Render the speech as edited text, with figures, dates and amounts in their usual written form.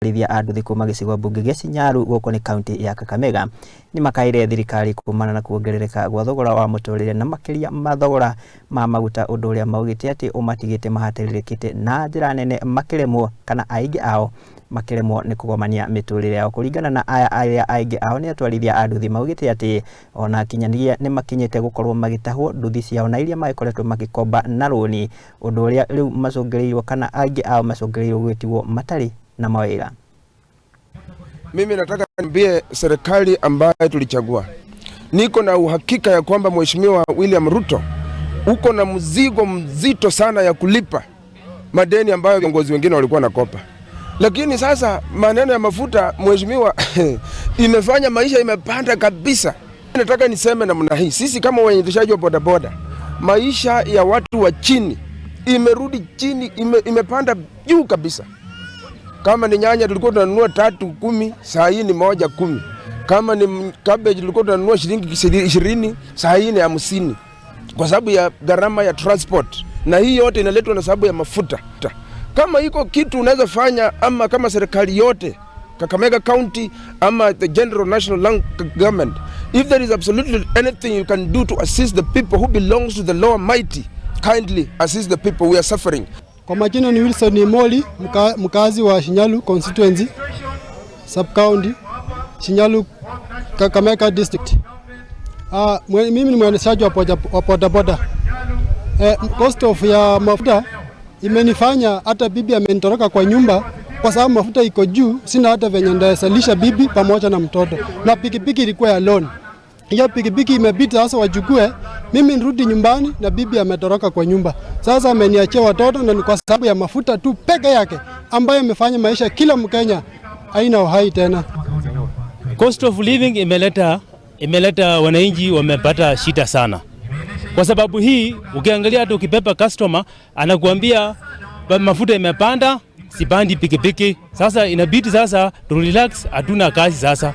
Atwarithia a nduthi kuuma gicigo mbunge gĩa Shinyalu guku ni kaunti ya Kakamega ni makaire thirikari kuumana na kuongerereka gwa thogora wa muturire na makiria mathogora ma maguta undu uria maugite ati umatigite mahatiririkite na njira nene makiremwo kana aingi ao makiremwo ni kugomania miturire yao. Kuringana na aya aingi ao ni atwarithia a nduthi maugite ati ona kinyaniria ni makinyite gukorwo magitahwo nduthi ciao na iria maikoretwo magikomba na roni undu uria riu macungirirwo kana aingi ao macungirirwo gwitiwo matari na mawira. Mimi nataka niambie serikali ambayo tulichagua, niko na uhakika ya kwamba Mheshimiwa William Ruto uko na mzigo mzito sana ya kulipa madeni ambayo viongozi wengine walikuwa nakopa. Lakini sasa maneno ya mafuta Mheshimiwa imefanya maisha imepanda kabisa. Nataka niseme namna hii, sisi kama waendeshaji wa bodaboda, maisha ya watu wa chini imerudi chini, imepanda juu kabisa. Kama ni nyanya tulikuwa tunanunua 3.10, saa hii ni 1.10. Kama ni cabbage tulikuwa tunanunua shilingi 20, saa hii ni 50. Kwa sababu ya gharama ya transport. Na hii yote inaletwa na sababu ya mafuta. Kama iko kitu unaweza fanya, ama kama serikali yote, Kakamega County ama the General National Government, if there is absolutely anything you can do to assist the people who belongs to the lower mighty, kindly assist the people who are suffering. Kwa majina ni Wilson Moli, mkazi wa Shinyalu constituency, sub-county, Shinyalu, Kakamega district. Mimi ni mwendeshaji wa bodaboda. Cost of ya mafuta imenifanya hata bibi amenitoroka kwa nyumba kwa sababu mafuta iko juu, sina hata venye ndasalisha bibi pamoja na mtoto. Na pikipiki ilikuwa ya loan. Hiyo pikipiki imebidi sasa wachukue, mimi nirudi nyumbani na bibi ametoroka kwa nyumba. Sasa ameniachia watoto na ni kwa sababu ya mafuta tu peke yake ambayo imefanya maisha kila Mkenya haina uhai tena. Cost of living imeleta wananchi wamepata shida sana. Kwa sababu hii ukiangalia hata ukipepa customer anakuambia mafuta imepanda, sipandi pikipiki. Sasa inabidi sasa tu relax, hatuna kazi sasa.